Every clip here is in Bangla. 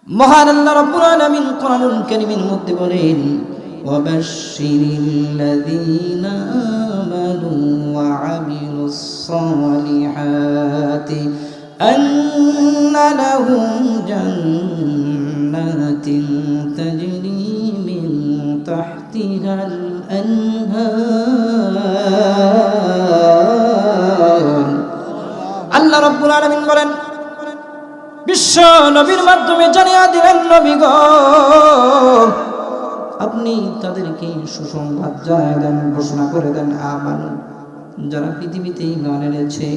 মহান আল্লাহ রাব্বুল আলামিন কোরআনুল কারীমের মধ্যে বলেন ওয়াবাশশিরিল্লাযীনা আমানু ওয়া আমিলুস সালিহাতি আন্না লাহুম জান্নাতিন তাজরি মিন তাহতিহাল আনহার। আল্লাহ রাব্বুল আলামিন বলেন বিশ্ব নবীর মাধ্যমে জানিয়ে দিলেন, নবী গো আপনি তাদেরকে সুসংবাদ জানিয়ে দেন, ঘোষণা করে দেন আমানু, যারা পৃথিবীতে ঈমান এনেছে,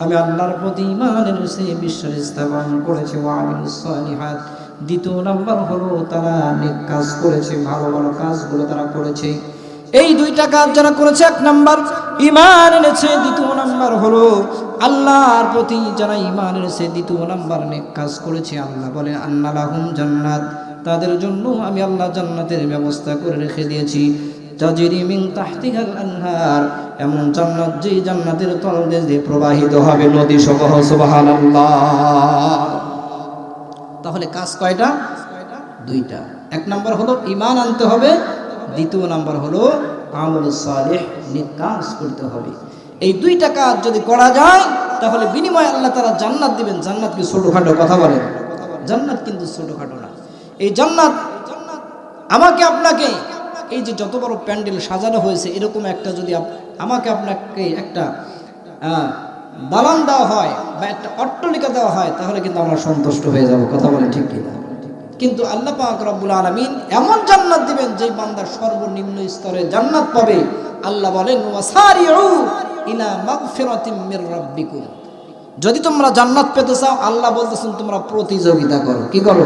আমি আল্লাহর প্রতি ঈমান এনেছে, বিশ্বাস স্থাপন করেছে, ওয়া আমিলুস সালিহাত, দ্বিতীয় নাম্বার হলো তারা নেক কাজ করেছে, ভালো ভালো কাজগুলো তারা করেছে। এই দুইটা কাজ যারা করেছে, এক নাম্বার ঈমান এনেছে, দ্বিতীয় নাম্বার হলো আল্লাহর প্রতি যারা ঈমান এনেছে, দ্বিতীয় নাম্বার নেক কাজ করেছে, আল্লাহ বলেন আন্না লাহুম জান্নাত, তাদের জন্য আমি আল্লাহ জান্নাতের ব্যবস্থা করে রেখে দিয়েছি, তাজরি মিন তাহতিহাল আনহার, এমন জান্নাত যে জান্নাতের তলদেশ দিয়ে প্রবাহিত হবে নদী সমূহ। সুবহানাল্লাহ। তাহলে কাজ কয়টা? দুইটা। এক নাম্বার হলো ঈমান আনতে হবে, দ্বিতীয় নাম্বার হলো আমলুস সালিহ, নেক কাজ করতে হবে। এই দুইটা কাজ যদি করা যায় তাহলে বিনিময়ে আল্লাহ তাআলা জান্নাত দিবেন। জান্নাত কি ছোটখাটো কথা বলেন? জান্নাত কিন্তু ছোটখাটো না। এই জান্নাত আমাকে আপনাকে, এই যে যত বড় প্যান্ডেল সাজানো হয়েছে, এরকম একটা যদি আমাকে আপনাকে একটা দালান দেওয়া হয় বা একটা অট্টালিকা দেওয়া হয়, তাহলে কিন্তু আমরা সন্তুষ্ট হয়ে যাব। কথা বলেন ঠিক কিনা? কিন্তু আল্লাহ পাক রব্বুল আলামিন এমন জান্নাত দিবেন যে বান্দা সর্বনিম্ন স্তরে জান্নাত পাবে। আল্লাহ বলেন ওয়াসারিউ ইলা মাগফিরাতিম মির রাব্বিকুম, যদি তোমরা জান্নাত পেতে চাও, আল্লাহ বলতেছেন তোমরা প্রতিযোগিতা করো। কি করো?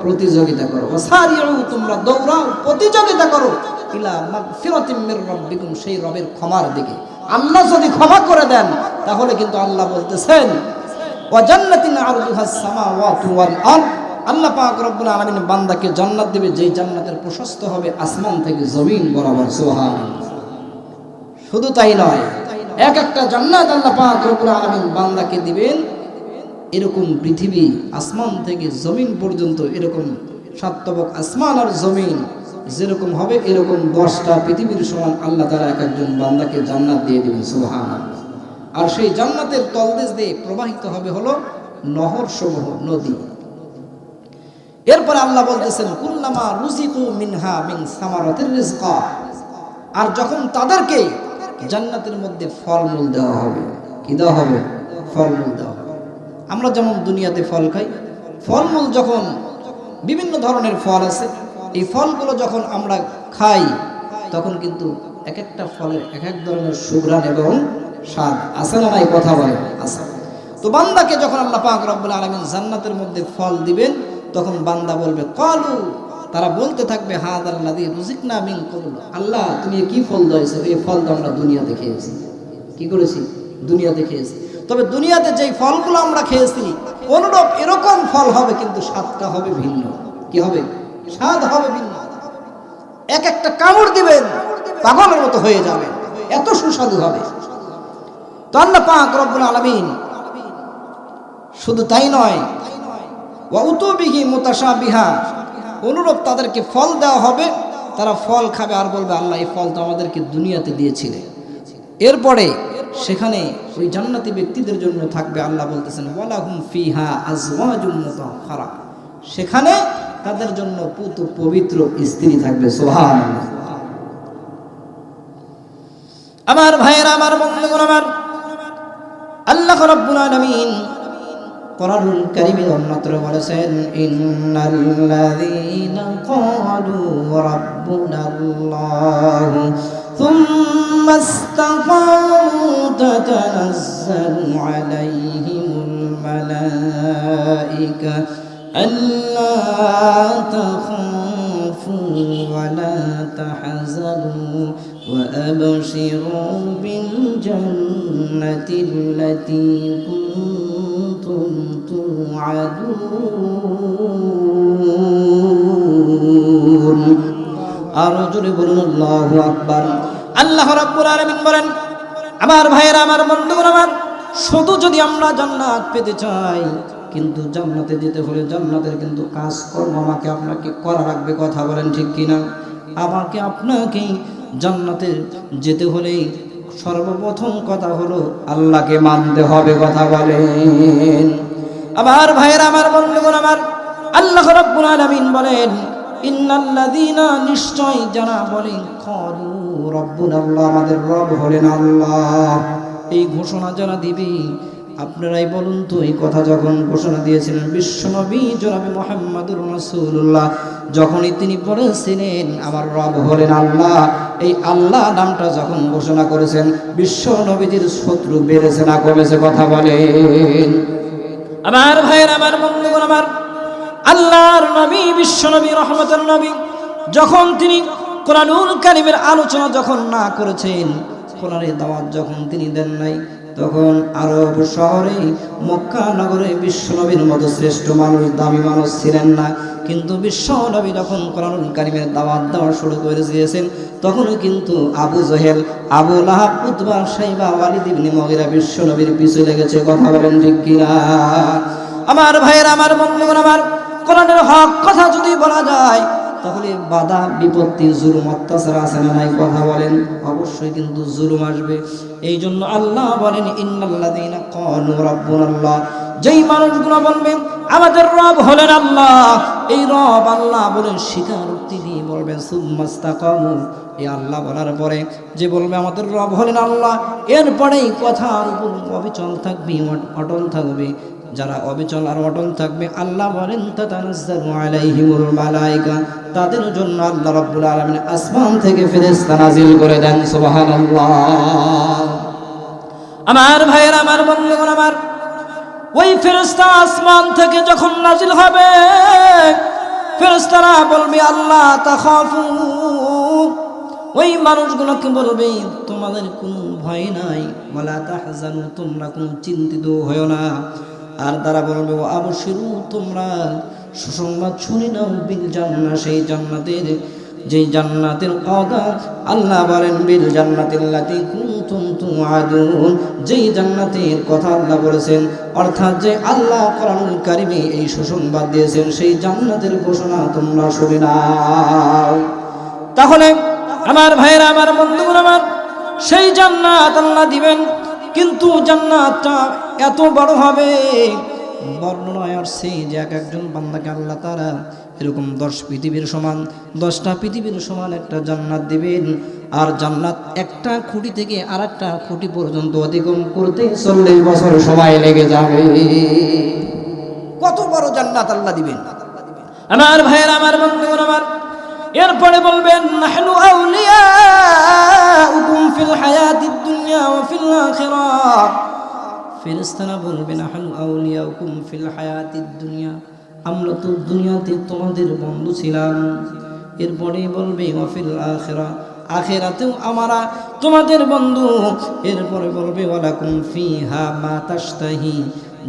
প্রতিযোগিতা করো। ওয়াসারিউ, তোমরা দৌড়াও, প্রতিযোগিতা করো, ইলা মাগফিরাতিম মির রাব্বিকুম, সেই রবের ক্ষমার দিকে। আল্লাহ যদি ক্ষমা করে দেন তাহলে কিন্তু আল্লাহ বলতেছেন ওয়া জান্নাতিন আরদুহাস সামাওয়াতু ওয়াল আরদ, আল্লাহ পাক রব্বুল আলামিন বান্দাকে জান্নাত দেবে, যেই জান্নাতের প্রশস্ত হবে আসমান থেকে জমিন বরাবর। সুবহানাল্লাহ। শুধু তাই নয়, এক একটা জান্নাত আল্লাহ পাক রব্বুল আলামিন বান্দাকে দিবেন, এরকম পৃথিবী আসমান থেকে জমিন পর্যন্ত এরকম সাতবক আসমান আর জমিন যেরকম হবে, এরকম 10টা পৃথিবীর সমান আল্লাহ তাআলা এক একজন বান্দাকে জান্নাত দিয়ে দিবেন। সুবহানাল্লাহ। আর সেই জান্নাতের তলদেশ দিয়ে প্রবাহিত হবে হলো নহর সমূহ, নদী। এরপরে আল্লাহ বলতেছেন কুল্লামা রুজিকু মিনহা মিন সামারাতির রিজকা, আর যখন তাদেরকে জান্নাতের মধ্যে ফলমূল দেওয়া হবে। কি দেওয়া হবে? ফলমূল দেওয়া হবে। আমরা যেমন দুনিয়াতে ফল খাই, ফলমূল যখন বিভিন্ন ধরনের ফল আছে, এই ফলগুলো যখন আমরা খাই তখন কিন্তু এক একটা ফলের এক এক ধরনের সুঘ্রাণ এবং স্বাদ আছে না নাই? কথা বলে আছে। তো বান্দাকে যখন আল্লাহ পাক রব্বুল আলামিন জান্নাতের মধ্যে ফল দিবেন, তখন বান্দা বলবে ক্বালু, তারা বলতে থাকবে হাযাল্লাযী রুজিকনা মিন ক্বাবল, আল্লাহ তুমি কি ফল দিয়েছো? এই ফল তো আমরা দুনিয়াতে খেয়েছি। কি করেছি? দুনিয়াতে খেয়েছি। তবে দুনিয়াতে যেই ফলগুলো আমরা খেয়েছি অনুরূপ এরকম ফল হবে, কিন্তু স্বাদটা হবে ভিন্ন। কি হবে? স্বাদ হবে ভিন্ন। এক একটা কামড় দিবেন পাগলের মতো হয়ে যাবে, এত সুস্বাদু হবে। তো আল্লাহ পাক রব্বুল আলামিন শুধু তাই নয়, ওয়া উতুবিহি মুতাশাবিহা, অনুরূপ তাদেরকে ফল দেওয়া হবে, তারা ফল খাবে আর বলবে আল্লাহ এই ফল তো আমাদেরকে দুনিয়াতে দিয়েছিলে। এরপরে সেখানে ওই জান্নাতি ব্যক্তিদের জন্য থাকবে, আল্লাহ বলতেছেন ওয়ালাহুম ফিহা আজওয়াজুম মুতাহহারা, সেখানে তাদের জন্য পুত পবিত্র স্ত্রী থাকবে। সুবহানাল্লাহ। আমার ভাইয়েরা, আমার বন্ধুগণ, আমার আল্লাহ রাব্বুল আলামিন কোরআনুল কারীমে অন্যত্র বলেছেন ইন্নাল্লাযীনা ক্বালু রাব্বুনাল্লাহু থুম্মা ইসতাকামু তাতানাজ্জালু আলাইহিমুল মালায়েকা আল্লা তাখাফু ওয়া লা তাহজানু ওয়া আবশিরু বিল জান্নাতিল্লাতী কুনতুম তুআদুন। আর জোরে বলুন আল্লাহু আকবার। আল্লাহ রাব্বুল আলামিন বলেন আমার ভাইয়েরা, আমার বন্ধুগণ, আমার শুধু যদি আমরা জান্নাত পেতে চাই, কিন্তু জান্নাতে যেতে হলে জান্নাতের কিন্তু কাজকর্ম আমাকে আপনাকে করা লাগবে। কথা বলেন ঠিক কিনা? আমাকে আপনাকে জান্নাতে যেতে হলে সর্বপ্রথম কথা হলো আল্লাহকে মানতে হবে। কথা বলেন আমার ভাইয়েরা, আমার বন্ধুগণ আমার, আল্লাহ রাব্বুল আলামিন বলেন ইন্নাল্লাযীনা, নিশ্চয় যারা বলেন ক্বালু রাব্বুনাল্লাহ, আমাদের রব হলেন আল্লাহ, এই ঘোষণা যারা দিবে, আপনারাই বলুন তো, এই কথা যখন ঘোষণা দিয়েছিলেন বিশ্বনবী জনাবে মুহাম্মদুর রাসূলুল্লাহ, যখনই তিনি বলেছিলেন আমার রব হলেন আল্লাহ, এই আল্লাহ নামটা যখন ঘোষণা করেছেন, বিশ্ব নবীজির শত্রু বেড়েছে না কমেছে? কথা বলেন আমার ভাইয়ের, আমার বন্ধুগণ আমার, আল্লাহর নবী বিশ্বনবী রহমতের নবী যখন তিনি কোরআনুল কারীমের আলোচনা যখন না করেছেন, কোরআনের দাওয়াত যখন তিনি দেন নাই, তখন আরব শহরে মক্কা নগরে বিশ্বনবীর মতো শ্রেষ্ঠ মানুষ, দামি মানুষ ছিলেন না। কিন্তু বিশ্বনবী যখন কোরআনুল কারীমের দাওয়াত দেওয়া শুরু করে দিয়েছেন, তখনও কিন্তু আবু জহেল, আবু লাহাব, উতবা, শাইবা, ওয়ালিদ ইবনে মুগীরা বিশ্বনবীর পিছু লেগেছে। কথা বলেন ঠিক কিনা? আমার ভাইয়েরা, আমার বন্ধুগণ আমার, কোরআনের হক কথা যদি বলা যায় তাহলে বাধা বিপত্তি জুলুম অত্যাচার আছে না নাই? কথা বলেন অবশ্যই কিন্তু জুলুম আসবে। এই জন্য আল্লাহ বলেন ইন্নাল্লাযীনা ক্বালু রাব্বুনাল্লাহ, যেই মানুষগুলো বলবে আমাদের রব হলেন আল্লাহ, এই রব আল্লাহ বলেন স্বীকারোক্তি দিয়ে বলবেন সুম্মাস্তাকামু, এই আল্লাহ বলার পরে যে বলবে আমাদের রব হলেন আল্লাহ, এরপরেই কথার উপর অবিচল থাকবে, অটল থাকবে। যারা অবিচল আর অটল থাকবে, আল্লাহ বলেন তাতানাজ্জালু আলাইহিমুল মালায়েকা, তাদের জন্য আল্লাহ রাব্বুল আলামিন আসমান থেকে ফেরেশতা নাজিল করে দেন। সুবহানাল্লাহ আমার ভাইয়েরা, আমার বন্ধুগণ আমার, ওই ফেরেশতা আসমান থেকে যখন নাজিল হবে, ফেরেশতারা বলবে আল্লাহ তাখাফু, ওই মানুষগুলোকে বলবে তোমাদের কোনো ভয় নাই, ওয়ালা তাহজানু, তোমরা কোনো চিন্তিত হয়ো না। আর তারা বলবে ও আবশিরু, তোমরা সুসংবাদ শুনে নাও, বিল জান্নাহ, সেই জান্নাতের, যেই জান্নাতের কথা আল্লাহ বলেন বিল জান্নাতিল্লাতী কুনতুম তুআদুন, যেই জান্নাতের কথা আল্লাহ বলেছেন, অর্থাৎ যে আল্লাহ কোরআনুল কারীমে এই সুসংবাদ দিয়েছেন, সেই জান্নাতের ঘোষণা তোমরা শুনে নাও। তাহলে আমার ভাইয়েরা, আমার বন্ধুগণ আমার, সেই জান্নাত আল্লাহ দিবেন, কিন্তু জান্নাতটা এত বড় হবে, বর্ণনায় আসছে যে এক একজন বান্দাকে আল্লাহ তাআলা এরকম 10 পৃথিবীর সমান, 10টা পৃথিবীর সমান একটা জান্নাত দিবেন। আর জান্নাত একটা খুঁটি থেকে আর একটা খুঁটি পর্যন্ত অতিক্রম করতে 40 বছর সময় লেগে যাবে। কত বড় জান্নাত আল্লাহ দিবেন আমার ভাইয়েরা, আমার বন্ধুগণ আমার। এরপরে বলবেন নাহনু আউলিয়াউকুম ফিল হায়াতিদ দুনিয়া ওয়া ফিল আখিরাহ, ফেরেশতারা বলবেন নাহনু আউলিয়াউকুম ফিল হায়াতিদ দুনিয়া, আমরা তো দুনিয়াতে তোমাদের বন্ধু ছিলাম। এরপরে বলবে ওয়া ফিল আখিরাহ, আখিরাতেও আমরা তোমাদের বন্ধু। এরপরে বলবে ওয়ালাকুম ফিহা মা তাশতাহি,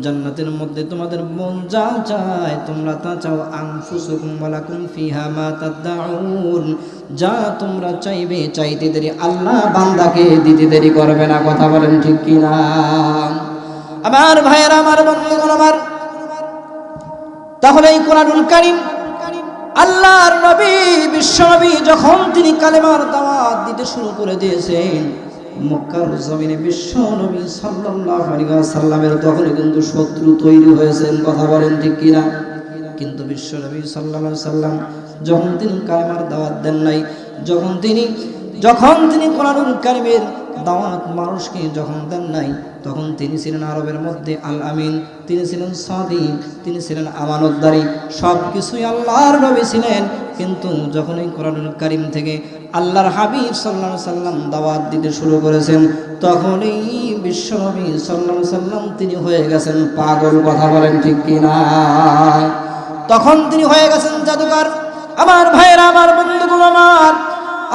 জান্নাতের মধ্যে তোমাদের মন যা চায় তোমরা তা চাও। আনফুসুকুম ওয়ালাকুম ফিহা মা তাদউন, যা তোমরা চাইবে চাইতে দেরি আল্লাহ বান্দাকে দিতে দেরি করবে না। কথা বলেন ঠিক কিনা? আমার ভাইয়েরা, আমার বন্ধুগণ আমার, তাহলে এই কোরআনুল কারীম আল্লাহর নবী বিশ্বনবী যখন তিনি কালেমার দাওয়াত দিতে শুরু করে দিয়েছেন, মক্কার জমিনে বিশ্বনবী সাল্লাল্লাহু আলাইহি ওয়াসাল্লামের তখন কিন্তু শত্রু তৈরি হয়েছেন। কথা বলেন ঠিক কিনা? কিন্তু বিশ্বনবী সাল্লাল্লাহু আলাইহি ওয়াসাল্লাম যখন তিনি কালেমার দাওয়াত দেন নাই, যখন তিনি কোরআনুল কারীমের দাওয়াত মানুষকে যখন দেন নাই, তখন তিনি ছিলেন আরবের মধ্যে আল আমিন, তিনি ছিলেন সাদিক, তিনি ছিলেন আমানতদারি, সব কিছুই আল্লাহর নবী ছিলেন। কিন্তু যখন এই কোরআনুল কারীম থেকে আল্লাহর হাবিব সাল্লাল্লাহু আলাইহি সাল্লাম দাওয়াত দিতে শুরু করেছেন, তখনই বিশ্বনবী সাল্লাল্লাহু আলাইহি সাল্লাম তিনি হয়ে গেছেন পাগল। কথা বলেন ঠিক কিনা? তখন তিনি হয়ে গেছেন জাদুকর। আমার ভাইয়েরা, আমার বন্ধুগণ আমার,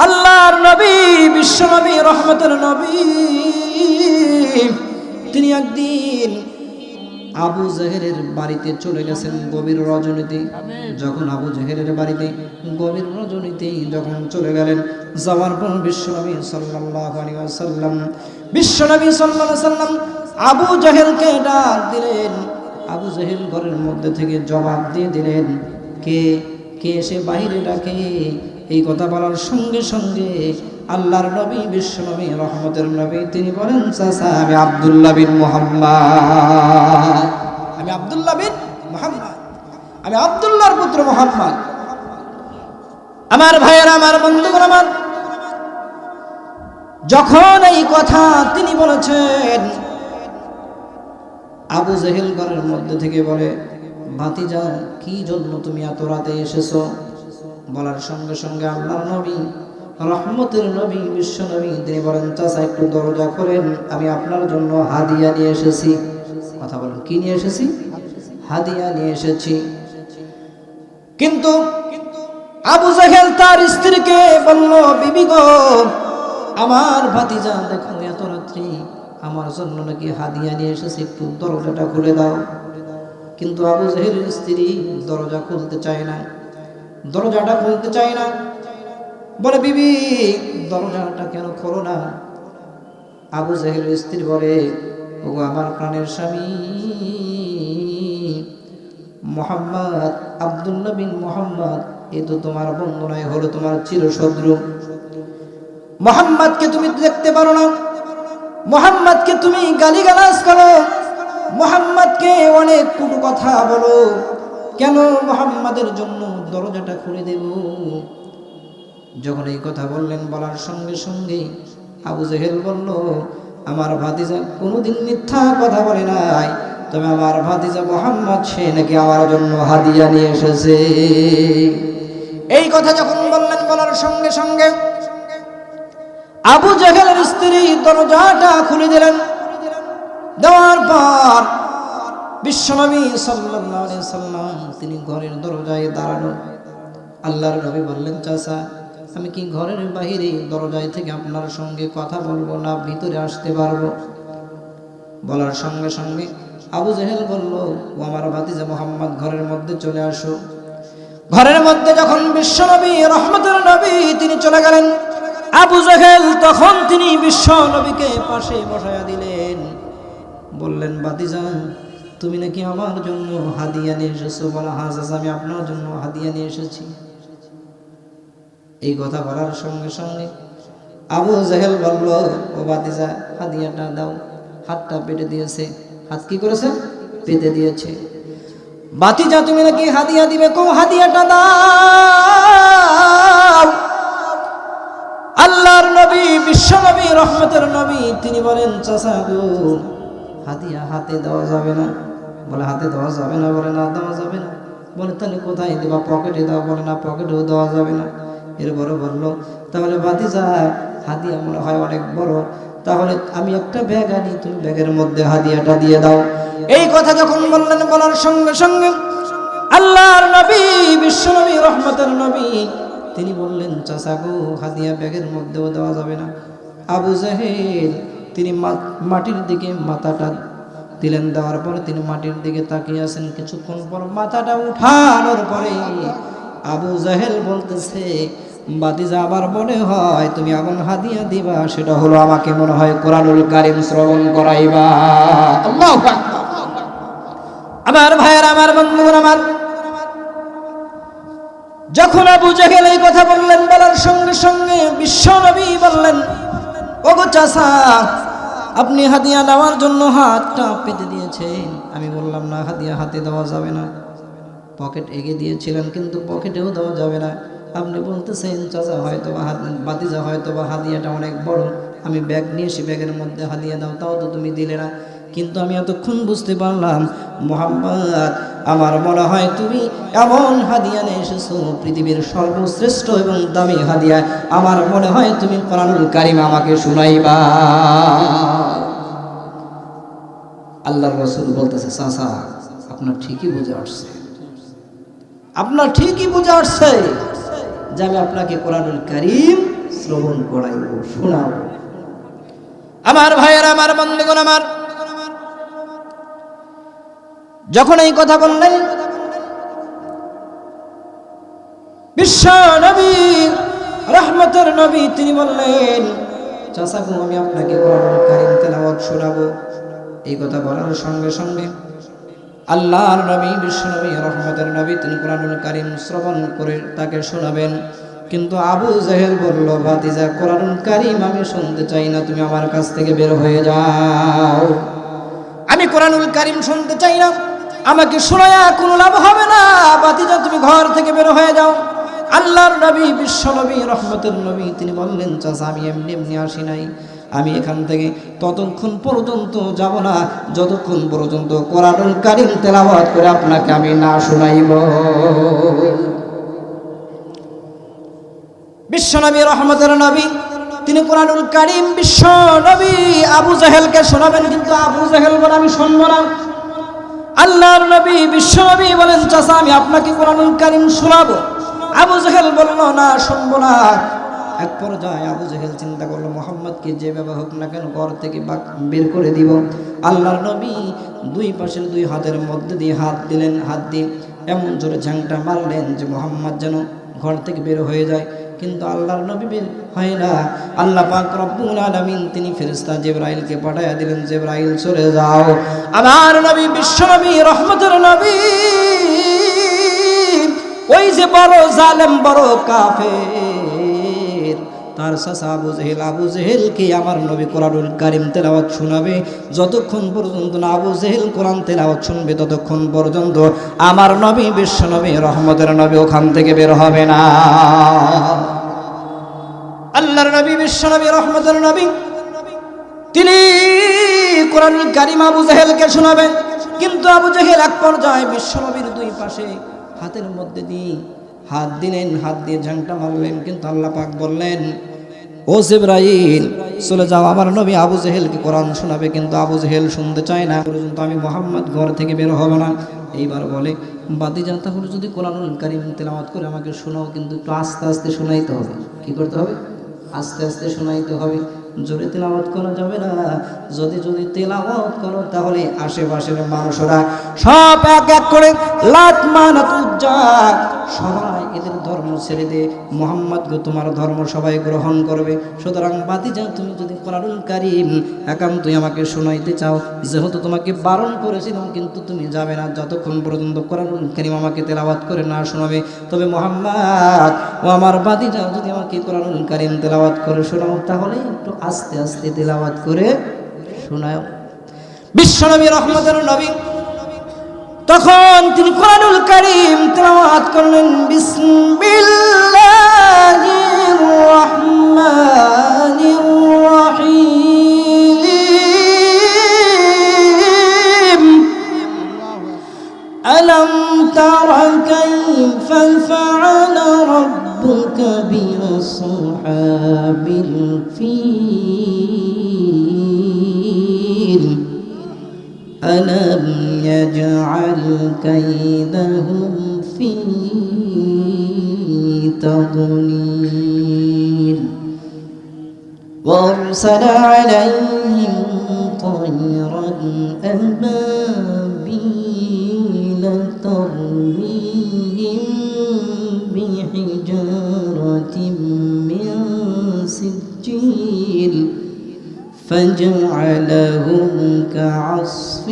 আল্লাহর নবী বিশ্বনবী রহমতের নবী তিনি একদিন আবু জেহেলের বাড়িতে চলে গেছেন গভীর রজনীতে। যখন আবু জেহেলের বাড়িতে গভীর রজনীতে যখন চলে গেলেন, যাওয়ার পর বিশ্বনবী সাল্লাল্লাহু আলাইহি ওয়াসাল্লাম আবু জেহেলকে ডাক দিলেন, আবু জেহেল ঘরের মধ্যে থেকে জবাব দিয়ে দিলেন, কে কে এসে বাইরে ডাকে? এই কথা বলার সঙ্গে সঙ্গে আল্লাহর নবী, বিশ্ব নবী, রহমতের নবী তিনি বলেন, চাচা আমি আব্দুল্লাহ বিন মুহাম্মদ, আমি আব্দুল্লাহ বিন মুহাম্মদ, আমি আব্দুল্লাহর পুত্র মুহাম্মদ। আমার ভাইয়েরা, আমার বন্ধুগণ, আমার যখন এই কথা তিনি বলেছেন, আবু জেহেল ঘরের মধ্যে থেকে বলে, ভাতিজা কি জন্য তুমি এত রাতে এসেছো? বলার সঙ্গে সঙ্গে আল্লাহর নবী, রহমতের নবী, বিশ্ব নবী তিনি বলেন, চাচা একটু দরজা করেন, আমি আপনার জন্য হাদিয়া নিয়ে এসেছি। কথা বলেন, কি নিয়ে এসেছি? হাদিয়া নিয়ে এসেছি। কিন্তু আবু জেহেল তার স্ত্রীকে বলল, বিবি গো, আমার ভাতিজা দেখো এত রাত্রি আমার জন্য নাকি হাদিয়া নিয়ে এসেছে, একটু দরজাটা খুলে দাও। কিন্তু আবু জেহেলের স্ত্রী দরজা খুলতে চায় না, দরজাটা খুলতে চায় না। বলে, বিবি দরজাটা কেন খোলো না? আবু জেহেলের স্ত্রী বলে, ও আমার প্রাণের স্বামী মুহাম্মদ, আব্দুল্লাহ বিন মুহাম্মদ, এ তো তোমার বন্ধু নয়, হলো তোমার চিরশত্রু। মুহাম্মদকে তুমি দেখতে পারো না, মুহাম্মদকে তুমি গালিগালাজ করো, মুহাম্মদকে অনেক কটু কথা বলো, কেন মুহাম্মাদের জন্য দরজাটা খুলে দেব? যখন এই কথা বললেন, বলার সঙ্গে সঙ্গে আবু জেহেল বলল, আমার ভাতিজা কোনোদিন মিথ্যা কথা বলে নাই, তবে আমার ভাতিজা মুহাম্মদ সে নাকি আমার জন্য হাদিয়া নিয়ে এসেছে। এই কথা যখন বললেন, বলার সঙ্গে সঙ্গে আবু জেহেলের স্ত্রী দরজাটা খুলে দিলেন। দেওয়ার পর বিশ্বনবী সাল্লাল্লাহু আলাইহি সাল্লাম তিনি ঘরের দরজায় দাঁড়ানো। আল্লাহর নবী বললেন, চাচা আমি কি ঘরের বাহিরে দরজায় থেকে আপনার সঙ্গে কথা বলবো, না ভিতরে আসতে পারবো? বলার সঙ্গে সঙ্গে আবু জেহেল বলল, ও আমার ভাতিজা মুহাম্মদ, ঘরের মধ্যে চলে আসো। ঘরের মধ্যে যখন বিশ্বনবী, রহমতের নবী তিনি চলে গেলেন, আবু জেহেল তখন তিনি বিশ্ব নবীকে পাশে বসায়া দিলেন, বললেন, ভাতিজা তুমি নাকি আমার জন্য হাদিয়া নিয়ে এসেছো? বলা, হ্যাঁ চাচা আমি আপনার জন্য হাদিয়া নিয়ে এসেছি। এই কথা বলার সঙ্গে সঙ্গে আবু জেহেল বলল, ও ভাতিজা হাদিয়াটা দাও। হাতটা পেতে দিয়েছে। হাত কি করেছে? পেতে দিয়েছে। ভাতিজা তুমি নাকি হাদিয়া দিবে, কো হাদিয়াটা দাও। আল্লাহর নবী, বিশ্ব নবী, রহমতের নবী তিনি বলেন, চাচা গো হাদিয়া হাতে দেওয়া যাবে না। বলে, হাতে দেওয়া যাবে না? বলে, না দেওয়া যাবে না। বলে, তাহলে কোথায় দেবা? পকেটে দাও। বলে, না পকেটেও দেওয়া যাবে না। এরপরে বলল, তাহলে ভাতিজা হাদিয়া মনে হয় অনেক বড়, তাহলে আমি একটা ব্যাগ আনি, তুমি ব্যাগের মধ্যে হাদিয়াটা দিয়ে দাও। এই কথা যখন বললেন, বলার সঙ্গে সঙ্গে আল্লাহর নবী, বিশ্ব নবী, রহমতের নবী তিনি বললেন, চাচা গো হাদিয়া ব্যাগের মধ্যেও দেওয়া যাবে না। আবু জেহেল তিনি মাটির দিকে মাথাটা দিলেন। দেওয়ার পরে তিনি মাটির দিকে তাকিয়ে আছেন। কিছুক্ষণ পর মাথাটা উঠানোর পরে আবু জেহেল বলতেছে, ভাতিজা আবার মনে হয় তুমি এমন হাদিয়া দিবা, সেটা হলো আমাকে মনে হয় কোরআনুল কারীম শ্রবণ করাইবা। আল্লাহু আকবার। আমার ভাইয়েরা, আমার বন্ধুগণ, আমার যখন আবু জেহেল এই কথা বললেন, বলার সঙ্গে সঙ্গে বিশ্ব নবী বললেন, ওগো চাচা আপনি হাদিয়া নেওয়ার জন্য হাতটা পেতে দিয়েছেন। আমি বললাম, না হাদিয়া হাতে দেওয়া যাবে না। পকেট এগিয়ে দিয়েছিলেন, কিন্তু পকেটেও দেওয়া যাবে না। আপনি বলতেছেন চাচা হয়তো বা ভাতিজা হয়তো বা হাদিয়াটা অনেক বড়, আমি ব্যাগ নিয়ে এসে ব্যাগের মধ্যে হাদিয়া দাও, তাও তো তুমি দিলে না। কিন্তু আমি এতক্ষণ বুঝতে পারলাম, মুহাম্মদ আমার মনে হয় তুমি এমন হাদিয়া নিয়ে এসেছো, পৃথিবীর সর্বশ্রেষ্ঠ এবং দামি হাদিয়া। আমার মনে হয় তুমি কোরআনুল কারীম আমাকে শুনাইবা। আল্লাহর রাসূল বলতেছে, চাচা আপনার ঠিকই বুঝে আসছে, আপনার ঠিকই বুঝে আসছে যে আমি আপনাকে কোরআনুল কারীম শ্রবণ করাইব, শোনাবো। আমার ভাইয়েরা, আমার বন্ধুগণ, আমার যখন এই কথা বললেন, বিশ্ব নবী, রহমতের নবী তিনি বললেন, চাচা গো আমি আপনাকে কোরআনুল কারীম তেলাওয়াত শোনাবো। এই কথা বলার সঙ্গে সঙ্গে আল্লাহর নবী বিশ্বনবী রহমতের নবী তিনি কোরআনুল কারীম শ্রবণ করে তাকে শোনাবেন। কিন্তু আবু জেহেল বলল, ভাতিজা কোরআনুল কারীম আমি শুনতে চাই না, তুমি আমার কাছ থেকে বের হয়ে যাও। আমি কোরআনুল কারীম শুনতে চাই না, আমাকে শোনায়া কোনো লাভ হবে না, ভাতিজা তুমি ঘর থেকে বের হয়ে যাও। আল্লাহর নবী বিশ্বনবী রহমতের নবী তিনি বললেন, চাচা আমি এমনি এমনি আসি নাই, আমি এখান থেকে ততক্ষণ পর্যন্ত যাব না যতক্ষণ পর্যন্ত কোরআনুল কারীম তেলাওয়াত করে আপনাকে আমি না শোনাইব। বিশ্বনবী রহমতের নবী তিনি কোরআনুল কারীম বিশ্বনবী আবু জেহেলকে শোনাবেন, কিন্তু আবু জেহেল বলে আমি শুনবো না। আল্লাহর নবী বিশ্বনবী বলেন, চাচা আমি আপনাকে কোরআনুল কারীম শোনাবো। আবু জেহেল বলল, না শুনবো না। এক পর্যায়ে আবু জেহেল চিন্তা করলো, মুহাম্মদকে যেভাবে হোক না কেন ঘর থেকে বের করে দিব। আল্লাহর নবী দুই পাশের দুই হাতের মধ্যে দিয়ে হাত দিলেন, হাত দিয়ে এমন জোরে ঝাংটা মারলেন যে মুহাম্মদ যেন ঘর থেকে বের হয়ে যায়, কিন্তু আল্লাহর নবী বের হয় না। আল্লাহ পাক রব্বুল আলামিন তিনি ফেরেশতা জিবরাইলকে পাঠায়া দিলেন, জিবরাইল চলে যাও। আমার নবী বিশ্বনবী রহমতের নবী ওই যে বড় জালেম বড় কাফের তার চাচা আবু জেহেলকে আমার নবী কোরআনুল কারীম তেলাওয়াত শোনাবে। যতক্ষণ পর্যন্ত না আবু জেহেল কোরআন তেলাওয়াত শুনবে ততক্ষণ পর্যন্ত আমার নবী বিশ্বনবী রহমতের নবী ওখান থেকে বের হবে না। আল্লাহর নবী বিশ্বনবী রহমতের নবী তিনি কোরআনুল কারীম আবু জেহেলকে শোনাবেন, কিন্তু আবু জেহেল এক পর্যায়ে বিশ্বনবীর দুই পাশে হাতের মধ্যে দিয়ে হাত দিলেন, হাত দিয়ে ঝাংটা মারলেন, কিন্তু আল্লাহ পাক বললেন, ও জিবরাইল চলে যাও, আমার নবী আবু জেহেলকে কোরআন শোনাবে। কিন্তু আবু জেহেল শুনতে চায় না, পর্যন্ত আমি মুহাম্মদ ঘর থেকে বের হব না। এইবার বলে, বাতিজা তাহলে যদি কোরআনুল কারীম তেলাওয়াত করে আমাকে শোনাও, কিন্তু একটু আস্তে আস্তে শোনাইতে হবে। কি করতে হবে? আস্তে আস্তে শোনাইতে হবে, জোরে তেলাওয়াত করা যাবে না। যদি তেলাওয়াত করো তাহলে আশেপাশের মানুষরা সব এক এক করে লাত মানাত উজ্জা সবাই এদের ধর্ম ছেড়ে দে, মুহাম্মদ গো তোমার ধর্ম সবাই গ্রহণ করবে। সুতরাং বাতিজা তুমি যদি কোরআনুল কারীম একান্তই আমাকে শোনাইতে চাও, যেহেতু তোমাকে বারণ করেছিলাম কিন্তু তুমি যাবে না যতক্ষণ পর্যন্ত কোরআনুল কারীম আমাকে তেলাওয়াত করে না শোনাবে, তবে মুহাম্মদ ও আমার বাতিজা যদি আমাকে কোরআনুল কারীম তেলাওয়াত করে শোনাও তাহলে একটু আস্তে আস্তে তেলাওয়াত করে শোনাও। বিশ্বনবী রহমতের নবী তখন তিনি কোরআনুল কারীম তেলাওয়াত করলেন, বিসমিল্লাহির রহমানির রহিম, আলাম তারা কাইফা ফাআলা রাব্বুকা বিআসহাবিল ফিল, ألم يجعل كيدهم في تضليل وأرسل عليهم طيرا أبابيل ترميهم بحجارة من سجيل فجعلهم كعصف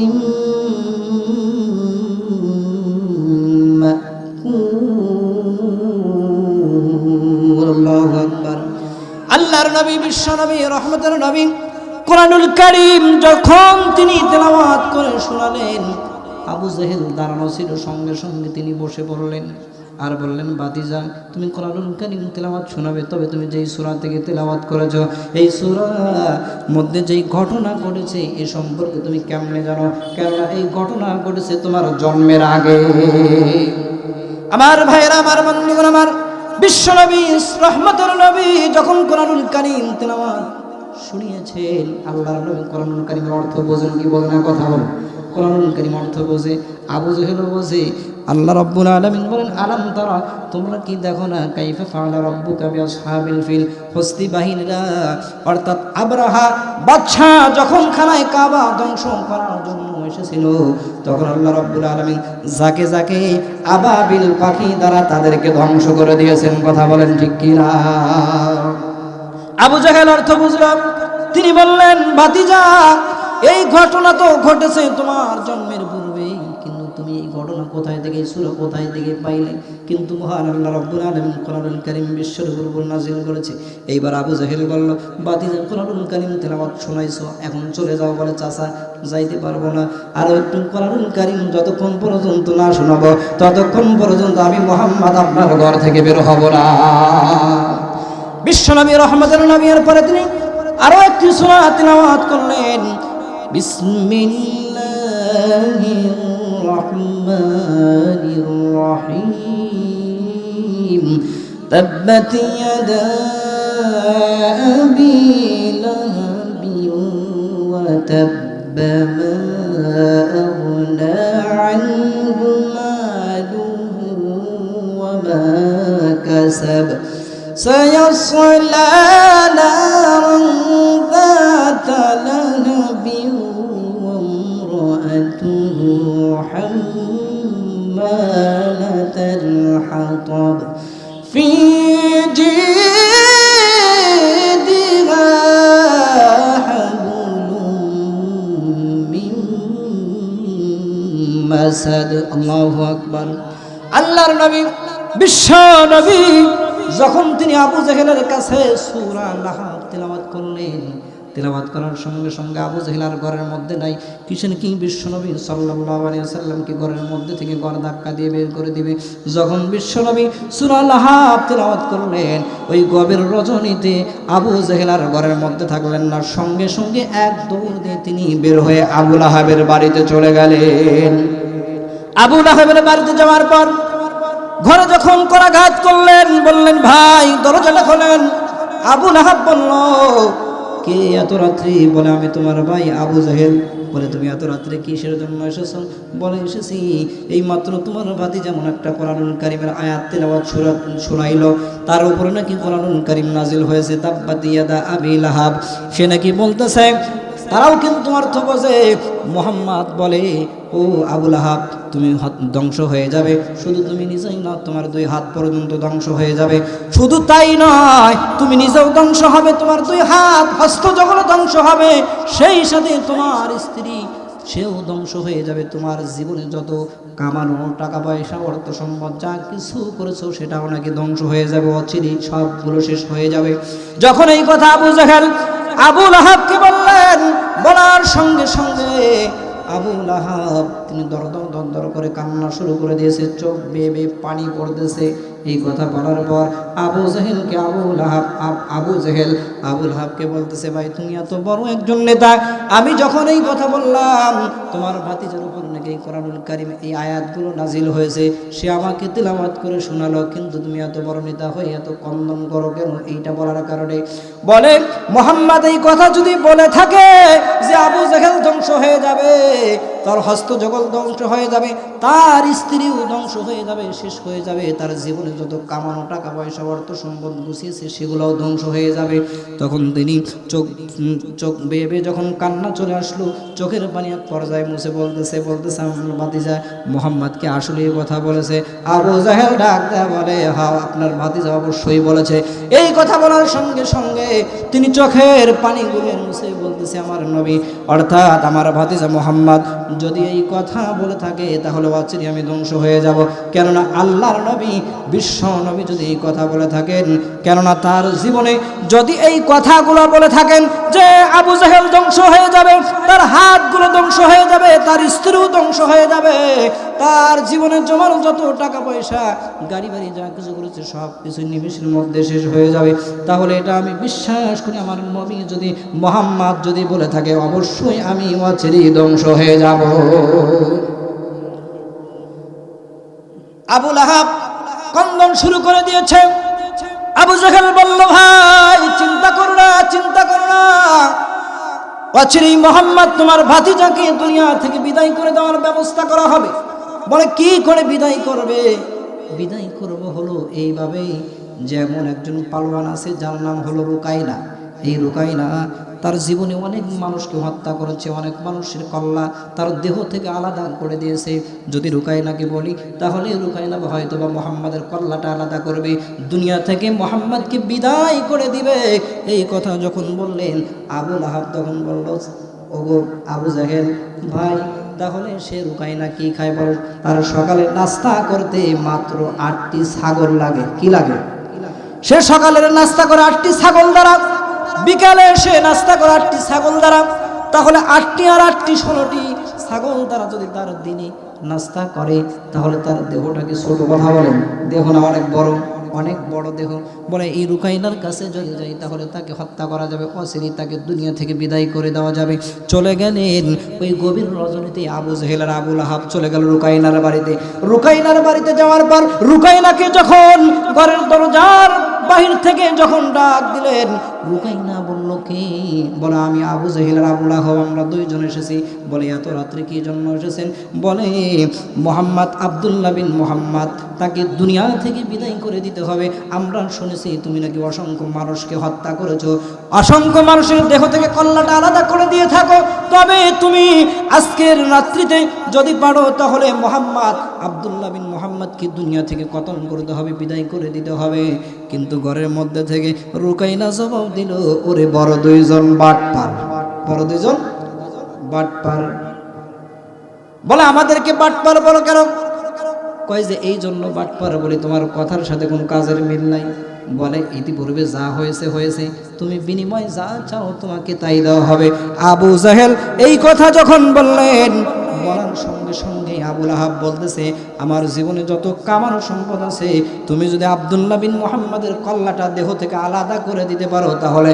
مأكول। الله أكبر। আল্লাহর নবী বিশ্বনবী রহমতের নবী কোরআনুল কারীম যখন তিনি তেলাওয়াত করে শোনালেন, আবু জেহেল দাঁড়ানো ছিল, সঙ্গে সঙ্গে তিনি বসে পড়লেন আর বললেন, বাতিজা তুমি কোরআনুল কারীম তেলাওয়াত শোনাবে, তবে তুমি যেই সূরা থেকে তেলাওয়াত করেছো এই সূরার মধ্যে যেই ঘটনা ঘটেছে এ সম্পর্কে তুমি কেমনে জানো? কেননা এই ঘটনা ঘটেছে তোমার জন্মের আগে। আমার ভাইরা, আমার বন্ধুগণ, আমার বিশ্বনবী রহমতের নবী যখন কোরআনুল কারীম তেলাওয়াত শুনিয়েছেন, আল্লাহর নবী কোরআনুল কারীমের অর্থ বোঝেন কি বোঝেন না? কথা বলেন। কোরআনুল কারীম অর্থ বোঝে, আবু জেহেলও বোঝে। আল্লাহ রাব্বুল আলামিন বলেন, আলাম তারা তোমরা কি দেখো না কাইফা ফাআলা রাব্বুকা বিআসহাবিল ফিল, হস্তি বাহিনীরা অর্থাৎ আবরাহা বাদশা যখন খানায় কাবা ধ্বংস করার জন্য এসেছিল, তখন আল্লাহ রাব্বুল আলামিন যাকে যাকে আবাবিল পাখি দ্বারা তাদেরকে ধ্বংস করে দিয়েছেন। কথা বলেন ঠিক কি না? আবু জেহেল অর্থ বুঝলো, তিনি বললেন, ভাতিজা এই ঘটনা তো ঘটেছে তোমার জন্মের পূর্বেই, কিন্তু কোথায় থেকে, সূরা কোথায় থেকে পাইলে? কিন্তু মহান আল্লাহ রাব্বুল আলামিন কোরআনুল কারীম বিশ্বের উপর নাযিল করেছে। এইবার আবু জাহেল বলল, বাতিজা কোরআনুল কারীম তেলাওয়াত শোনাইছো, এখন চলে যাও। বলে, চাচা যাইতে পারবো না, আরো একটু কোরআনুল কারীম যতক্ষণ পর্যন্ত না শোনাবো ততক্ষণ পর্যন্ত আমি মুহাম্মদ আপনার ঘর থেকে বের হব না। বিশ্বনবী রহমতের নবীর পরে তিনি আরো একটি সূরা তিলাওয়াত করলেন। বিসমিল্লাহির রহমানির রহিম। তাব্বাত ইয়াদা আবি লাহাবিন ওয়া তাব্বা মা আগনা আনহু মালুহু ওয়া মা কাসাব سيصلى نارا ذات لهب وامرأته حمالة الحطب في جيدها حبل من مسد। الله أكبر। আল্লাহর নবী, বিশ্ব নবী, যখন তিনি আবু জাহেলের কাছে সূরা লাহাব তেলাওয়াত করলেন, তেলাওয়াত করার সঙ্গে সঙ্গে আবু জাহেল আর ঘরের মধ্যে নাই। কিসেন কি বিশ্বনবী সাল্লাল্লাহু আলাইহি ওয়াসাল্লামকে ঘরের মধ্যে থেকে ঘর ধাক্কা দিয়ে বের করে দিবে। যখন বিশ্বনবী সূরা লাহাব তেলাওয়াত করলেন, ওই গভীর রজনীতে আবু জাহেল আর ঘরের মধ্যে থাকলেন না, সঙ্গে সঙ্গে এক দৌড় দিয়ে তিনি বের হয়ে আবু লাহাবের বাড়িতে চলে গেলেন। আবু লাহাবের বাড়িতে যাওয়ার পর ঘরে যখন করাঘাত করলেন, বললেন, ভাই দরজাটা খোলেন। আবু লাহাব বলল, কে এত রাত্রি? বলে, আমি তোমার ভাই আবু জাহেল। বলে, তুমি এত রাত্রে কিসের জন্য এসেছো? বলে, এসেছি এই মাত্র তোমার ভাতি যেমন একটা কোরআনুল কারীমের আয়াত তেলাওয়াত শোনাইলো, তার উপরে নাকি কোরআনুল কারীম নাজিল হয়েছে, তাব্বাত ইয়াদা আবি লাহাব। সে নাকি বলতেছে, তারাও কিন্তু অর্থ বোঝে। মুহাম্মদ বলে, ও আবু লাহাব, তুমি ধ্বংস হয়ে যাবে। শুধু তুমি নিজেই না, তোমার 2 হাত পর্যন্ত ধ্বংস হয়ে যাবে। শুধু তাই নয়, তুমি নিজেও ধ্বংস হবে, তোমার 2 হাত হস্ত যখন ধ্বংস হবে, সেই সাথে তোমার স্ত্রী সেও ধ্বংস হয়ে যাবে। তোমার জীবনে যত কামানো টাকা পয়সা অর্থ সম্পদ যা কিছু করেছো সেটাও নাকি ধ্বংস হয়ে যাবে, অচিরেই সবগুলো শেষ হয়ে যাবে। যখন এই কথা আবু জাহেল আবু লাহাবকে বললেন, বলার সঙ্গে সঙ্গে আবু লাহাব তিনি দর করে কান্না শুরু করে দিয়েছে, চোখ বেয়ে বেয়ে পানি পড়তেছে। এই কথা বলার পর আবু জাহেলকে আবু লাহাবকে বলতেছে, ভাই তুমি এত বড় একজন নেতা, আমি যখন এই কথা বললাম তোমার ভাতিজার উপর নাকি কোরআনুল কারীম এই আয়াতগুলো নাজিল হয়েছে, সে আমাকে তিলাওয়াত করে শোনালো, কিন্তু তুমি এত বড় নেতা হয়ে এত কন্দন করো কেন? এইটা বলার কারণে বলে, মুহাম্মদ এই কথা যদি বলে থাকে যে আবু জাহেল ধ্বংস হয়ে যাবে, তার হস্ত জগল ধ্বংস হয়ে যাবে, তার স্ত্রীও ধ্বংস হয়ে যাবে, শেষ হয়ে যাবে, তার জীবনে যত কামানো টাকা পয়সা অর্থ সম্পদ গুছিয়েছে সেগুলোও ধ্বংস হয়ে যাবে। তখন তিনি চোখ বেয়ে বেয়ে যখন কান্না চলে আসলো, চোখের পানি এক পর্যায়ে মুছে বলতেছে আমার ভাতিজা মুহাম্মদকে আসলে এই কথা বলেছে। আবু জাহেল ডাক দেয়া বলে, হ্যাঁ আপনার ভাতিজা অবশ্যই বলেছে। এই কথা বলার সঙ্গে সঙ্গে তিনি চোখের পানিগুলো মুছে বলতেছে, আমার নবী অর্থাৎ আমার ভাতিজা মুহাম্মদ যদি এই কথা বলে থাকে তাহলে অচিরে আমি ধ্বংস হয়ে যাব। কেননা আল্লাহর নবী বিশ্ব নবী যদি এই কথা বলে থাকেন, কেননা তার জীবনে যদি এই কথাগুলো বলে থাকেন যে আবু জাহেল ধ্বংস হয়ে যাবে, তার হাতগুলো ধ্বংস হয়ে যাবে, তার স্ত্রীও ধ্বংস হয়ে যাবে, তার জীবনের জমানো যত টাকা পয়সা গাড়ি বাড়ি যা কিছু করেছে সব কিছু নিমেষের মধ্যে শেষ হয়ে যাবে, তাহলে এটা আমি বিশ্বাস করি আমার নবী যদি মুহাম্মদ যদি বলে থাকে অবশ্যই আমি অচিরেই ধ্বংস হয়ে যাব। আবু লাহাব কন্দন শুরু করে দিয়েছে। আবু জাহেল বলল, ভাই চিন্তা করো না, অচিরেই মুহাম্মদ তোমার ভাতিজাকে দুনিয়া থেকে বিদায় করে দেওয়ার ব্যবস্থা করা হবে। বলে, কি করে বিদায় করবে? বিদায় করব হলো এইভাবেই, যেমন একজন পালোয়ান আছে যার নাম হলো রুকাইনা। এই রুকাইনা তার জীবনে অনেক মানুষকে হত্যা করেছে, অনেক মানুষের কল্লা তার দেহ থেকে আলাদা করে দিয়েছে। যদি রুকাইনাকে বলি তাহলে রুকাইনা হয়তো বা মুহাম্মাদের কল্লাটা আলাদা করবে, দুনিয়া থেকে মুহাম্মদকে বিদায় করে দিবে। এই কথা যখন বললেন আবু লাহাব তখন বলল, ওগো আবু জাহেল ভাই, তাহলে সে রুকাইনা কি খায় বলো? তার সকালে নাস্তা করতে মাত্র 8টি ছাগল লাগে। কি লাগে? সে সকালের নাস্তা করে 8টি ছাগল দ্বারা, বিকালে সে নাস্তা করে 8টি ছাগল দ্বারা, তাহলে 8টি আর 8টি 16টি ছাগল দ্বারা যদি তার দিনে নাস্তা করে, তাহলে তার দেহটা কি ছোট? কথা বলেন, দেহ না অনেক বড়, অনেক বড় দেহ। বলে এই রুকাইনার কাছে যদি যাই তাহলে তাকে হত্যা করা যাবে, অচিরেই তাকে দুনিয়া থেকে বিদায় করে দেওয়া যাবে। চলে গেলেন ওই গভীর রজনীতে আবু জেহেল আর আবু লাহাব চলে গেল রুকাইনার বাড়িতে। রুকাইনার বাড়িতে যাওয়ার পর রুকাইনাকে যখন ঘরের দরজার বাহির থেকে যখন ডাক দিলেন, রুকাইনা বলল কে? বলে আমি আবু জেহেল আর আবু লাহাব, আমরা দুইজন এসেছি। বলে এত রাত্রে কি জন্য এসেছেন? বলে মোহাম্মদ, আব্দুল্লাহ বিন মোহাম্মদ, তাকে দুনিয়া থেকে বিদায় করে দিতে হবে। আমরা শুনেছি তুমি নাকি অসংখ্য মানুষকে হত্যা করেছো, অসংখ্য মানুষের দেহ থেকে কল্লাটা আলাদা করে দিয়ে থাকো। তবে তুমি আজকের রাত্রিতে যদি পারো তাহলে মোহাম্মদ, আব্দুল্লাহ বিন মোহাম্মদকে দুনিয়া থেকে কতল করতে হবে, বিদায় করে দিতে হবে। কিন্তু ঘরের মধ্যে থেকে রুকাইনা জবাব দিল, ওরে বড় দুইজন বাটপার, বড় দুইজন বাটপার। বলে আমাদেরকে বাটপার বলো কেন? কয় যে এই জন্য বাটপার বলি তোমার কথার সাথে কোনো কাজের মিল নাই। বলে ইতিপূর্বে যা হয়েছে হয়েছে, তুমি বিনিময় যা চাও তোমাকে তাই দেওয়া হবে। আবু জাহেল এই কথা যখন বললেন, বলার সঙ্গে সঙ্গে আবু লাহাব বলতেছে, আমার জীবনে যত কামানো সম্পদ আছে, তুমি যদি আব্দুল্লাহ বিন মুহাম্মাদের কল্লাটা দেহ থেকে আলাদা করে দিতে পারো, তাহলে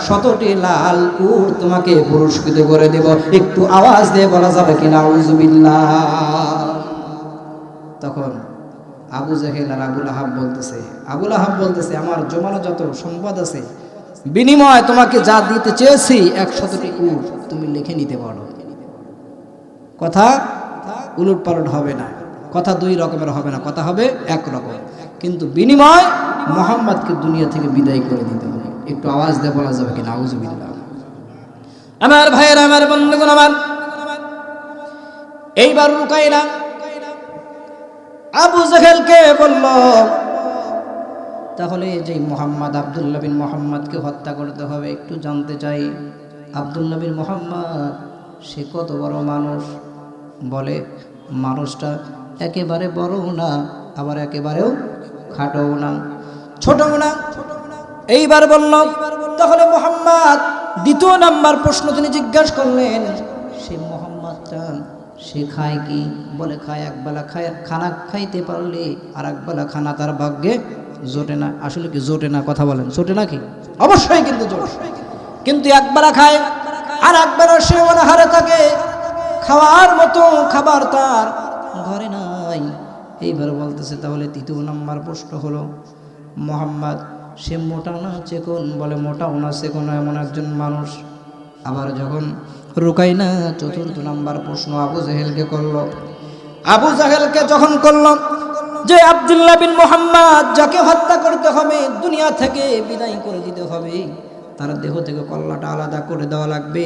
100টি লাল উট তোমাকে পুরস্কৃত করে দেব। একটু আওয়াজ দিয়ে বলা যাবে কিনা আউযুবিল্লাহ? তখন আবু জাহেল আর আবু লাহাব বলতেছে, আবু লাহাব বলতেছে, আমার জমানো যত সম্পদ আছে, বিনিময় তোমাকে যা দিতে চেয়েছি 100টি উট তুমি লিখে নিতে পারো। কথা উলট পালট হবে না, কথা দুই রকমের হবে না, কথা হবে এক রকম। কিন্তু বিনিময় মুহাম্মদকে দুনিয়া থেকে বিদায় করে দিতে হবে। একটু আওয়াজ দিয়ে বলা যাবে কিনা আউযুবিল্লাহ? আমার ভাইয়েরা, আমার বন্ধুগণ, আমার এইবার রুকাইনা আবু জাহেলকে বলল, তাহলে যে মোহাম্মদ, আব্দুল্লাহ বিন মোহাম্মদকে হত্যা করতে হবে। একটু জানতে চাই আব্দুল্লাহ বিন মোহাম্মদ সে কত বড় মানুষ? বলে মানুষটা একেবারে বড়ও না, আবার একেবারেও খাটোও না, ছোটও না। এইবার বলল, তাহলে মোহাম্মদ, দ্বিতীয় নাম্বার প্রশ্ন তিনি জিজ্ঞাসা করলেন, সে মোহাম্মদটা সে খায় কি? বলে খায় একবেলা খায়, খানা খাইতে পারলে আর একবেলা খানা তার ভাগ্যে জোটে না। আসলে কি জোটে না? কথা বলেন, জোটে নাকি? অবশ্যই কিন্তু জোটে, কিন্তু একবেলা খায় আর একবেলা সে অনাহারে থাকে, খাওয়ার মতো খাবার তার ঘরে নাই। এইবার বলতেছে, তাহলে তৃতীয় নাম্বার প্রশ্ন হলো, মোহাম্মদ সে মোটা না চিকন? বলে মোটাও না চিকন এমন একজন মানুষ। আবার যখন রুকাইনা চতুর্থ নাম্বার প্রশ্ন আবু জাহেলকে করলো, আবু জাহেলকে যখন করলো যে আব্দুল্লাহ বিন মুহাম্মদ যাকে হত্যা করতে হবে, দুনিয়া থেকে বিদায় করে দিতে হবে, তার দেহ থেকে কল্লাটা আলাদা করে দেওয়া লাগবে।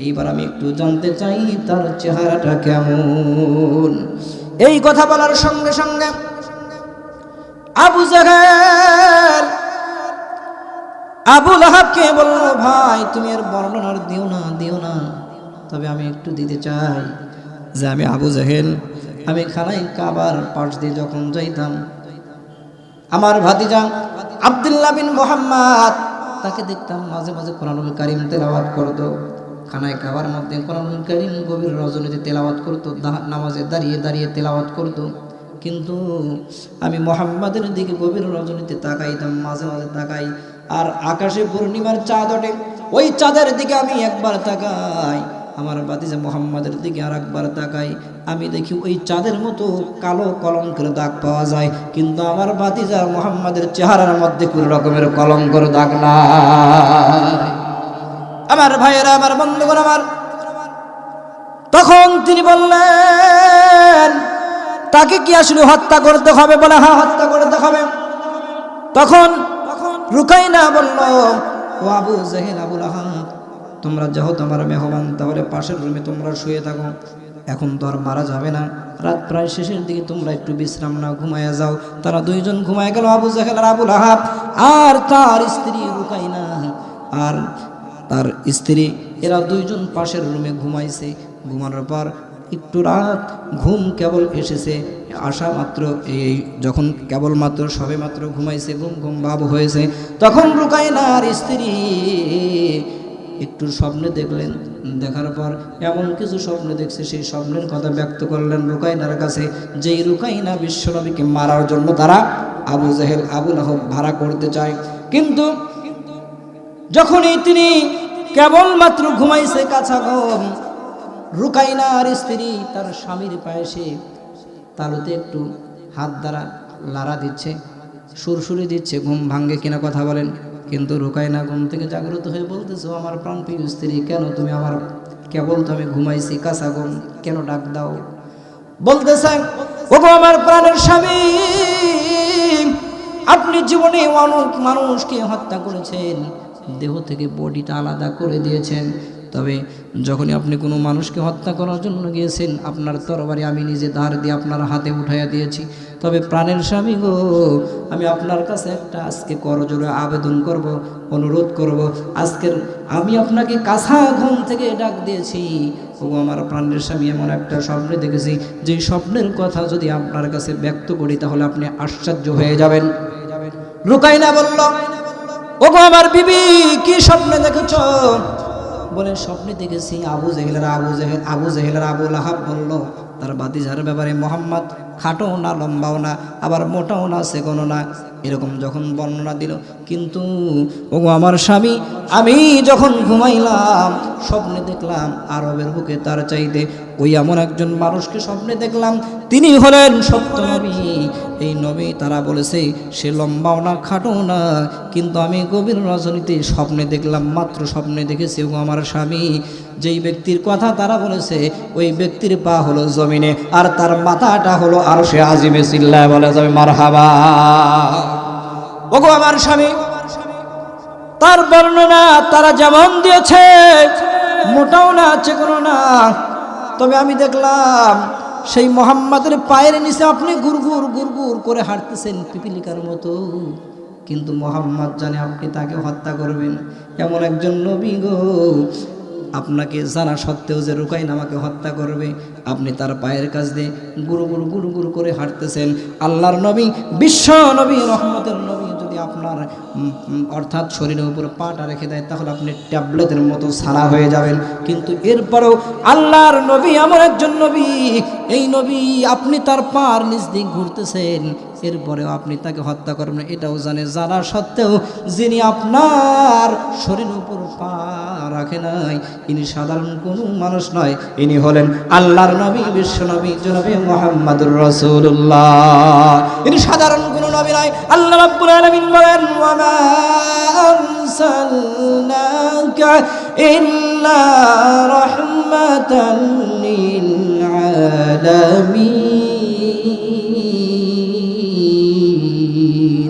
এইবার আমি একটু জানতে চাই তার চেহারাটা কেমন? এই কথা বলার সঙ্গে সঙ্গে আবু জাহেল আবু লাহাবকে বলল, ভাই তুমি এর বর্ণনার দিও না, তবে আমি একটু দিতে চাই যে আমি আবু জাহেল, আমি খানায় কাবার পাশ দিয়ে যখন যাইতাম, আমার ভাতিজা আব্দুল্লাহ বিন মুহাম্মদ তাকে দেখতাম মাঝে মাঝে কোরআনুল কারীম তেলাওয়াত করতো। খানায় কাবার মধ্যে কোরআনুল কারীম গভীর রজনীতে তেলাওয়াত করতো, নামাজে দাঁড়িয়ে দাঁড়িয়ে তেলাওয়াত করতো। কিন্তু আমি মুহাম্মাদের দিকে গভীর রজনীতে তাকাইতাম, মাঝে মাঝে তাকাই, আর আকাশে পূর্ণিমার চাঁদ ওঠে, ওই চাঁদের দিকে আমি একবার তাকাই, আমার ভাতিজা মুহাম্মাদের দিকে আর একবার তাকাই, আমি দেখি ওই চাঁদের মতো কালো কলঙ্কের দাগ পাওয়া যায়, কিন্তু আমার ভাতিজা মুহাম্মাদের চেহারার মধ্যে কোনো রকমের কলঙ্কের দাগ নাই। আমার ভাইয়েরা, আমার বন্ধুগণ, আমার তখন তিনি বললেন, তাকে কি আসলে হত্যা করতে হবে? বলে হ্যাঁ, হত্যা করতে হবে। তখন রুকাইনা বলল, ও আবু জাহেল, আবু লাহাব, তোমরা যাও তোমার মেহমান, তাহলে পাশের রুমে তোমরা শুয়ে থাকো, এখন তো আর মারা যাবে না, রাত প্রায় শেষের দিকে তোমরা একটু বিশ্রাম নাও, ঘুমায়া যাও। তারা দুইজন ঘুমায় গেল, আবু জাহেল আর আবু লাহাব, আর তার স্ত্রী রুকাইনা আর তার স্ত্রী, এরা দুইজন পাশের রুমে ঘুমাইছে। ঘুমানোর পর একটু রাত ঘুম কেবল এসেছে, আসা মাত্র এই যখন কেবলমাত্র সবে মাত্র ঘুমাইছে, ঘুম ঘুম ভাব হয়েছে, তখন রুকাইনার স্ত্রী একটু স্বপ্নে দেখলেন। দেখার পর এমন কিছু স্বপ্ন দেখছে, সেই স্বপ্নের কথা ব্যক্ত করলেন রুকাইনার কাছে। যেই রুকাইনা বিশ্বনবীকে মারার জন্য তারা আবু জেহেল আবু লাহব ভাড়া করতে চায়, কিন্তু যখনই তিনি কেবলমাত্র ঘুমাইছে কাঁচা ঘুম, রুকাইনার স্ত্রী তার স্বামীর পায়ে সে তালুতে একটু হাত দ্বারা লাড়া দিচ্ছে, সুরসুরি দিচ্ছে, ঘুম ভাঙ্গে কিনা কথা বলেন। কিন্তু রুকাইনা ঘুম থেকে জাগ্রত হয়ে বলতেছে, আমার প্রাণপ্রিয় স্ত্রী, কেন তুমি আমার, কেবল তো আমি ঘুমাইছি কাঁচা ঘুম, কেন ডাক দাও? বলতেছেন, ওগো আমার প্রাণের স্বামী, আপনি জীবনে অনেক মানুষকে হত্যা করেছেন, দেহ থেকে বডিটা আলাদা করে দিয়েছেন, তবে যখনই আপনি কোনো মানুষকে হত্যা করার জন্য গিয়েছেন, আপনার তরবারি আমি নিজে ধার দিয়ে আপনার হাতে উঠাইয়া দিয়েছি। তবে প্রাণের স্বামী গো, আমি আপনার কাছে একটা আজকে করজোড়ে আবেদন করব, অনুরোধ করব। আজকের আমি আপনাকে কাঁচা ঘুম থেকে ডাক দিয়েছি, ও আমার প্রাণের স্বামী, এমন একটা স্বপ্নে দেখেছি, যেই স্বপ্নের কথা যদি আপনার কাছে ব্যক্ত করি তাহলে আপনি আশ্চর্য হয়ে যাবেন। রুকাইনা বলল, ওগো আমার বিবি, কি স্বপ্নে দেখেছ? বলে, স্বপ্নে দেখেছি আবু জেহেলের আবু লাহাব বলল তার বাতিজার ব্যাপারে, মোহাম্মদ খাটো না, লম্বাও না, আবার মোটাও না, সেকোনো না, এরকম যখন বর্ণনা দিল। কিন্তু ওগো আমার স্বামী, আমি যখন ঘুমাইলাম স্বপ্নে দেখলাম আরবের বুকে তার চাইতে ওই এমন একজন মানুষকে স্বপ্নে দেখলাম, তিনি হলেন সত্য নবী। এই নবী তারা বলেছে সে লম্বাও না, খাটোও না, কিন্তু আমি গভীর রজনীতে স্বপ্নে দেখলাম, মাত্র স্বপ্নে দেখেছি ওগো আমার স্বামী, যেই ব্যক্তির কথা তারা বলেছে ওই ব্যক্তির পা হলো জমিনে আর তার মাথাটা হলো আরশে আজিমে। চিল্লায় বলে যাবে মারহাবা। ওগো আমার স্বামী, তার বর্ণনা তারা যেমন দিয়েছে, মোটাও না, চিকনো না, তবে আমি দেখলাম সেই মোহাম্মদের পায়ের নিচে আপনি গুড়গুড় গুড়গুড় করে হাঁটতেছেন পিপিলিকার মতো, কিন্তু মোহাম্মদ জানে আপনি তাকে হত্যা করবেন। এমন একজন নবী গো, আপনাকে জানা সত্ত্বেও যে রুকাইনা আমাকে হত্যা করবে, আপনি তার পায়ের কাছ দিয়ে গুরু গুরু গুরু গুরু করে হাঁটতেছেন। আল্লাহর নবী, বিশ্ব নবী, রহমতের নবী যদি আপনার অর্থাৎ শরীরের উপর পাটা রেখে দেয় তাহলে আপনি ট্যাবলেটের মতো ছাড়া হয়ে যাবেন। কিন্তু এরপরেও আল্লাহর নবী এমন একজন নবী, এই নবী আপনি তার পার নিচ দিক ঘুরতেছেন, এরপরেও আপনি তাকে হত্যা করবেন এটাও জানে। জানা সত্ত্বেও যিনি আপনার শরীরের উপর পা রাখে নাই, ইনি সাধারণ কোনো মানুষ নয়, ইনি হলেন আল্লাহর নবী, বিশ্ব নবী, জনাবে মুহাম্মদুর রাসূলুল্লাহ। ইনি সাধারণ কোনো নবী নয়। আল্লাহ রাব্বুল আলামিন বলেন, ওয়া মা আরসালনাকা ইল্লা রাহমাতাল লিল আলামিন।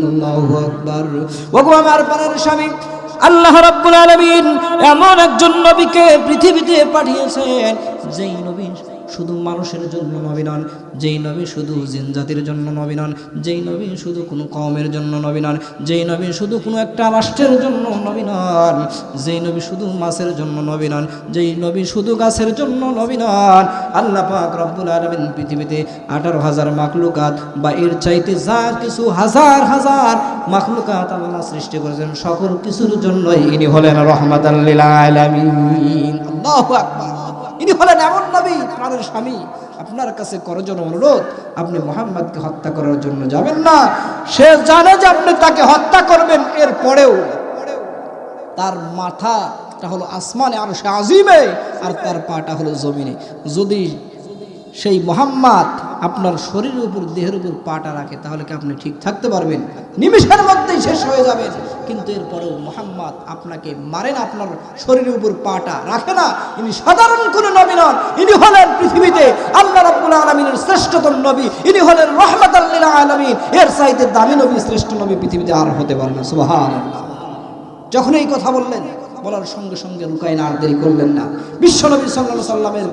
আল্লাহু আকবার। ওগো আমার প্রাণের স্বামী, আল্লাহ রাব্বুল আলামিন এমন একজন নবীকে পৃথিবীতে পাঠিয়েছেন, যেই নবী শুধু মানুষের জন্য নবী নন, যেই নবী শুধু জিন জাতির জন্য নবী নন, যেই নবী শুধু কোনো কওমের জন্য নবী নন, যেই নবী শুধু কোনো একটা রাষ্ট্রের জন্য নবী নন, যেই নবী শুধু মাছের জন্য নবী নন, যেই নবী শুধু গাছের জন্য নবী নন। আল্লাহ পাক রব্বুল আলামিন পৃথিবীতে 18,000 মাখলুকাত বা এর চাইতে যা কিছু হাজার হাজার মাখলুকাত আল্লাহ সৃষ্টি করেছেন, সকল কিছুর জন্যই ইনি হলেন রাহমাতাল লিল আলামিন। আল্লাহু আকবার। ইনি হলেন এমন নবী, প্রাণের স্বামী। আপনার কাছে করজোড়ে অনুরোধ, আপনি মুহাম্মদকে হত্যা করার জন্য যাবেন না। সে জানে যে আপনি তাকে হত্যা করবেন, এরপরেও তার মাথাটা হলো আসমানে আরশে আজিমে আর তার পাটা হলো জমিনে। যদি সেই মুহাম্মদ আপনার শরীরের উপর, দেহের উপর পাটা রাখে তাহলে কি আপনি ঠিক থাকতে পারবেন? নিমিষের মধ্যেই শেষ হয়ে যাবেন। কিন্তু এরপরেও মুহাম্মদ আপনাকে মারেন, আপনার শরীরের উপর পাটা রাখে না। ইনি সাধারণ কোনো নবী নন, ইনি হলেন পৃথিবীতে আল্লাহ রাব্বুল আলামিনের শ্রেষ্ঠতম নবী, ইনি হলেন রাহমাতাল লিল আলামিন। এর চাইতে দামি নবী, শ্রেষ্ঠ নবী পৃথিবীতে আর হতে পারে না। সুবহানাল্লাহ। যখন এই কথা বললেন, বলার সঙ্গে সঙ্গে রুকাইনা আর দেরি করলেন না, বিশ্বনবী সাল্লাল্লাহু আলাইহি সাল্লামের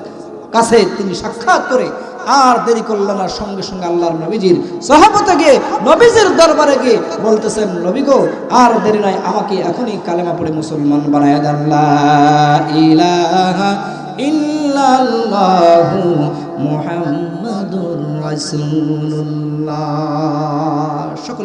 কাছে তিনি সাক্ষাৎ করে আর দেরি করলেন না, সঙ্গে সঙ্গে আল্লাহর নবীজির সাহাবতে গিয়ে নবীজির দরবারে গিয়ে বলতেছেন, নবী গো, আর দেরি নয়, আমাকে এখনই কালেমা পড়ে মুসলমান বানায়া দেন। লা ইলাহা ইল্লাল্লাহু মুহাম্মাদুর রাসূলুল্লাহ।